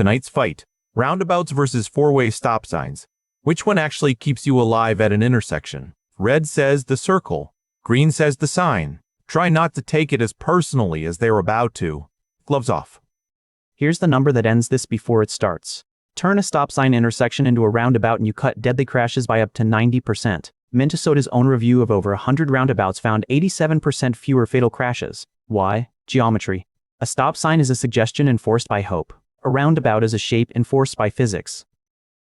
Tonight's fight, roundabouts versus four-way stop signs. Which one actually keeps you alive at an intersection? Red says the circle. Green says the sign. Try not to take it as personally as they're about to. Gloves off. Here's the number that ends this before it starts. Turn a stop sign intersection into a roundabout and you cut deadly crashes by up to 90%. Minnesota's own review of over 100 roundabouts found 87% fewer fatal crashes. Why? Geometry. A stop sign is a suggestion enforced by hope. A roundabout is a shape enforced by physics.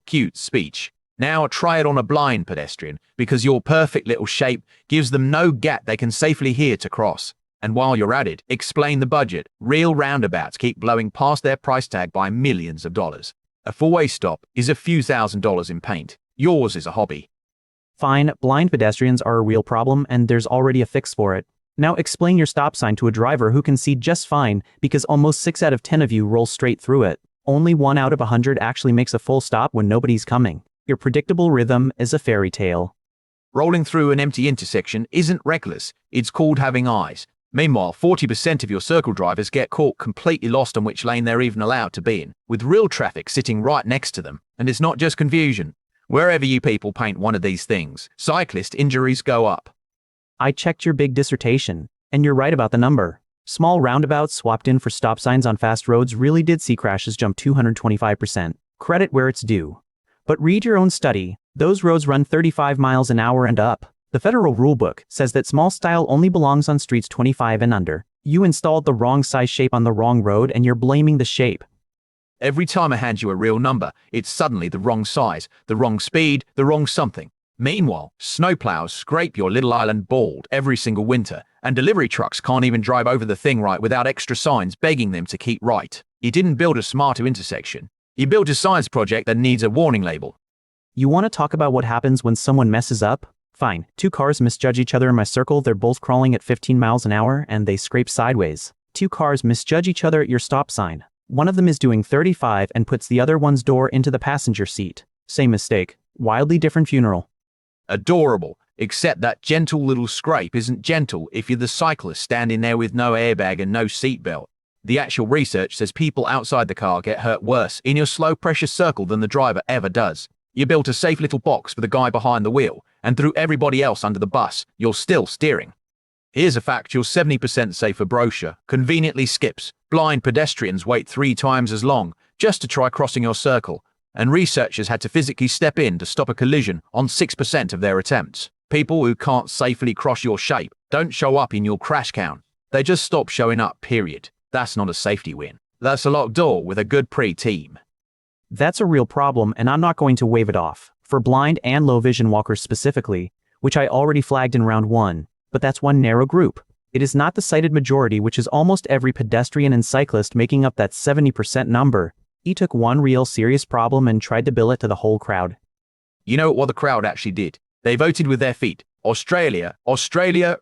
Cute speech. Now try it on a blind pedestrian, because your perfect little shape gives them no gap they can safely hear to cross. And while you're at it, explain the budget. Real roundabouts keep blowing past their price tag by millions of dollars. A four-way stop is a few $1,000s in paint. Yours is a hobby. Fine, blind pedestrians are a real problem and there's already a fix for it. Now explain your stop sign to a driver who can see just fine, because almost 6 out of 10 of you roll straight through it. Only 1 out of 100 actually makes a full stop when nobody's coming. Your predictable rhythm is a fairy tale. Rolling through an empty intersection isn't reckless, it's called having eyes. Meanwhile, 40% of your circle drivers get caught completely lost on which lane they're even allowed to be in, with real traffic sitting right next to them. And it's not just confusion. Wherever you people paint one of these things, cyclist injuries go up. I checked your big dissertation, and you're right about the number. Small roundabouts swapped in for stop signs on fast roads really did see crashes jump 225%. Credit where it's due. But read your own study. Those roads run 35 miles an hour and up. The federal rulebook says that small style only belongs on streets 25 and under. You installed the wrong size shape on the wrong road and you're blaming the shape. Every time I hand you a real number, it's suddenly the wrong size, the wrong speed, the wrong something. Meanwhile, snowplows scrape your little island bald every single winter, and delivery trucks can't even drive over the thing right without extra signs begging them to keep right. You didn't build a smarter intersection. You built a science project that needs a warning label. You want to talk about what happens when someone messes up? Fine, 2 cars misjudge each other in my circle, they're both crawling at 15 miles an hour and they scrape sideways. 2 cars misjudge each other at your stop sign. One of them is doing 35 and puts the other one's door into the passenger seat. Same mistake. Wildly different funeral. Adorable, except that gentle little scrape isn't gentle if you're the cyclist standing there with no airbag and no seatbelt. The actual research says people outside the car get hurt worse in your slow pressure circle than the driver ever does. You built a safe little box for the guy behind the wheel, and threw everybody else under the bus. You're still steering. Here's a fact your 70% safer brochure conveniently skips. Blind pedestrians wait 3 times as long just to try crossing your circle, and researchers had to physically step in to stop a collision on 6% of their attempts. People who can't safely cross your shape don't show up in your crash count. They just stop showing up, period. That's not a safety win. That's a locked door with a good pre-team. That's a real problem and I'm not going to wave it off. For blind and low vision walkers specifically, which I already flagged in round 1, but that's one narrow group. It is not the sighted majority, which is almost every pedestrian and cyclist making up that 70% number. He took one real serious problem and tried to bill it to the whole crowd. You know what the crowd actually did? They voted with their feet. Australia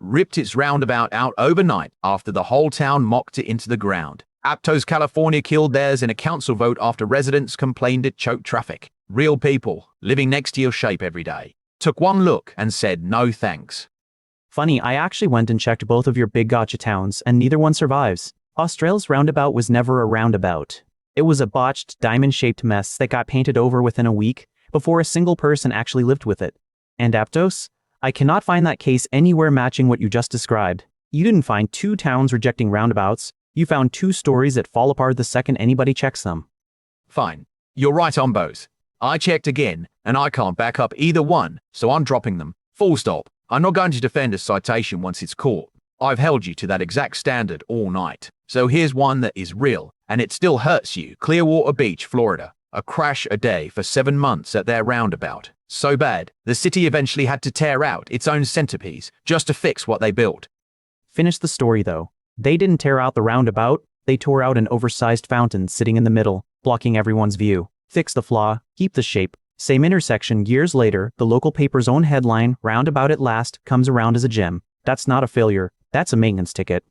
ripped its roundabout out overnight after the whole town mocked it into the ground. Aptos, California killed theirs in a council vote after residents complained it choked traffic. Real people, living next to your shape every day, took one look and said no thanks. Funny, I actually went and checked both of your big gotcha towns and neither one survives. Australia's roundabout was never a roundabout. It was a botched, diamond-shaped mess that got painted over within a week before a single person actually lived with it. And Aptos? I cannot find that case anywhere matching what you just described. You didn't find 2 towns rejecting roundabouts. You found 2 stories that fall apart the second anybody checks them. Fine. You're right on both. I checked again, and I can't back up either one, so I'm dropping them. Full stop. I'm not going to defend a citation once it's caught. I've held you to that exact standard all night. So here's one that is real, and it still hurts you. Clearwater Beach, Florida. A crash a day for 7 months at their roundabout. So bad, the city eventually had to tear out its own centerpiece just to fix what they built. Finish the story though. They didn't tear out the roundabout, they tore out an oversized fountain sitting in the middle, blocking everyone's view. Fix the flaw, keep the shape. Same intersection years later, the local paper's own headline, "Roundabout at last, comes around as a gem." That's not a failure, that's a maintenance ticket.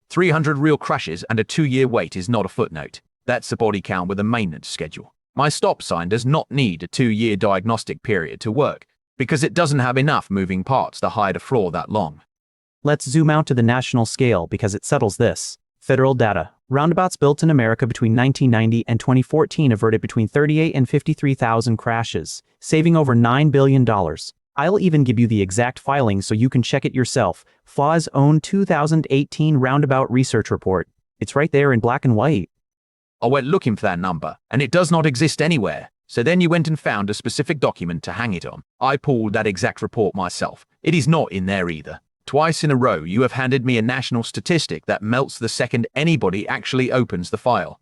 300 real crashes and a 2-year wait is not a footnote. That's a body count with a maintenance schedule. My stop sign does not need a 2-year diagnostic period to work, because it doesn't have enough moving parts to hide a flaw that long. Let's zoom out to the national scale because it settles this. Federal data. Roundabouts built in America between 1990 and 2014 averted between 38 and 53,000 crashes, saving over $9 billion. I'll even give you the exact filing so you can check it yourself. FAA's own 2018 Roundabout Research Report. It's right there in black and white. I went looking for that number, and it does not exist anywhere. So then you went and found a specific document to hang it on. I pulled that exact report myself. It is not in there either. Twice in a row, you have handed me a national statistic that melts the second anybody actually opens the file.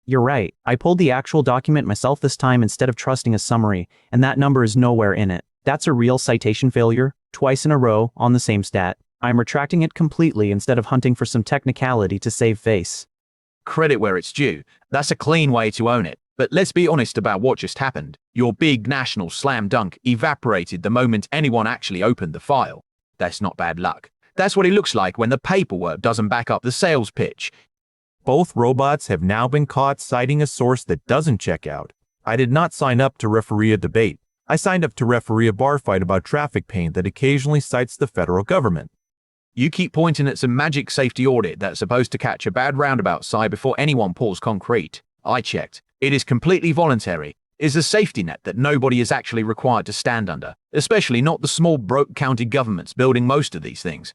You're right. I pulled the actual document myself this time instead of trusting a summary, and that number is nowhere in it. That's a real citation failure, twice in a row on the same stat. I'm retracting it completely instead of hunting for some technicality to save face. Credit where it's due. That's a clean way to own it. But let's be honest about what just happened. Your big national slam dunk evaporated the moment anyone actually opened the file. That's not bad luck. That's what it looks like when the paperwork doesn't back up the sales pitch. Both robots have now been caught citing a source that doesn't check out. I did not sign up to referee a debate. I signed up to referee a bar fight about traffic paint that occasionally cites the federal government. You keep pointing at some magic safety audit that's supposed to catch a bad roundabout sign before anyone pours concrete. I checked. It is completely voluntary. It's a safety net that nobody is actually required to stand under, especially not the small broke county governments building most of these things.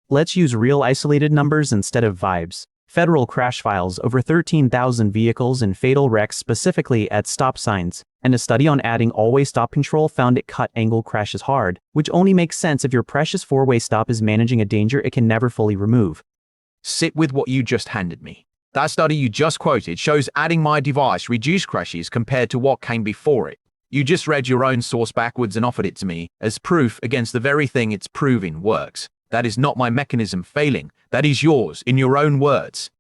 Let's use real isolated numbers instead of vibes. Federal crash files over 13,000 vehicles and fatal wrecks specifically at stop signs, and a study on adding always stop control found it cut angle crashes hard, which only makes sense if your precious four-way stop is managing a danger it can never fully remove. Sit with what you just handed me. That study you just quoted shows adding my device reduced crashes compared to what came before it. You just read your own source backwards and offered it to me as proof against the very thing it's proving works. That is not my mechanism failing. That is yours, in your own words.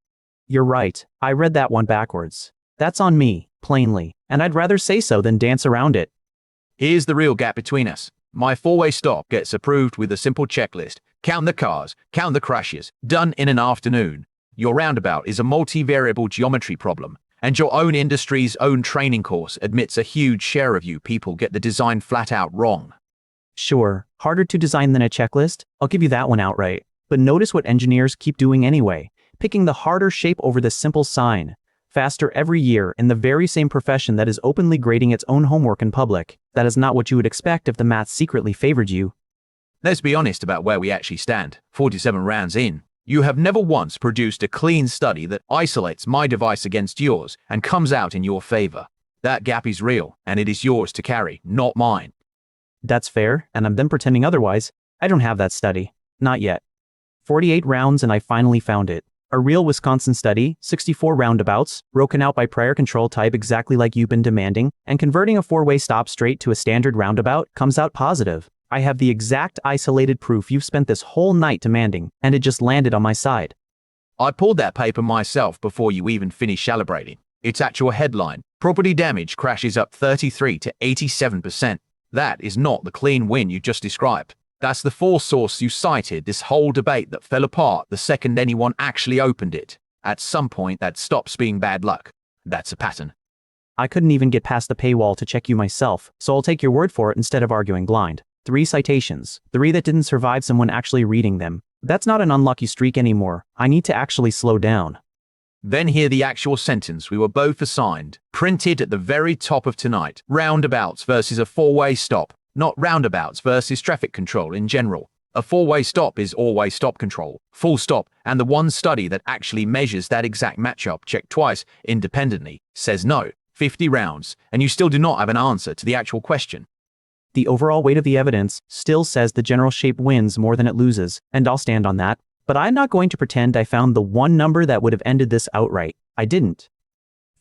You're right. I read that one backwards. That's on me, plainly, and I'd rather say so than dance around it. Here's the real gap between us. My four-way stop gets approved with a simple checklist. Count the cars, count the crashes, done in an afternoon. Your roundabout is a multi-variable geometry problem, and your own industry's own training course admits a huge share of you people get the design flat out wrong. Sure, harder to design than a checklist, I'll give you that one outright. But notice what engineers keep doing anyway, picking the harder shape over the simple sign. Faster every year in the very same profession that is openly grading its own homework in public. That is not what you would expect if the math secretly favored you. Let's be honest about where we actually stand. 47 rounds in. You have never once produced a clean study that isolates my device against yours and comes out in your favor. That gap is real, and it is yours to carry, not mine. That's fair, and I'm then pretending otherwise. I don't have that study. Not yet. 48 rounds and I finally found it. A real Wisconsin study, 64 roundabouts, broken out by prior control type exactly like you've been demanding, and converting a four-way stop straight to a standard roundabout comes out positive. I have the exact isolated proof you've spent this whole night demanding, and it just landed on my side. I pulled that paper myself before you even finished calibrating. Its actual headline, property damage crashes up 33 to 87%. That is not the clean win you just described. That's the full source you cited this whole debate that fell apart the second anyone actually opened it. At some point that stops being bad luck. That's a pattern. I couldn't even get past the paywall to check you myself, so I'll take your word for it instead of arguing blind. 3 citations, 3 that didn't survive someone actually reading them. That's not an unlucky streak anymore. I need to actually slow down. Then hear the actual sentence we were both assigned, printed at the very top of tonight. Roundabouts versus a four-way stop, not roundabouts versus traffic control in general. A four-way stop is always stop control, full stop, and the one study that actually measures that exact matchup checked twice independently says no. 50 rounds, and you still do not have an answer to the actual question. The overall weight of the evidence still says the general shape wins more than it loses, and I'll stand on that. But I'm not going to pretend I found the one number that would have ended this outright. I didn't.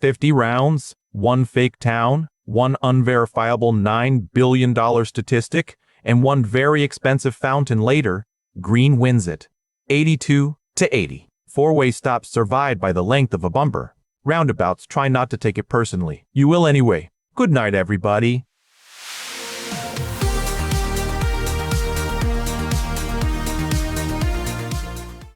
50 rounds, 1 fake town, 1 unverifiable $9 billion statistic, and 1 very expensive fountain later, green wins it. 82 to 80. Four-way stops survived by the length of a bumper. Roundabouts try not to take it personally. You will anyway. Good night, everybody.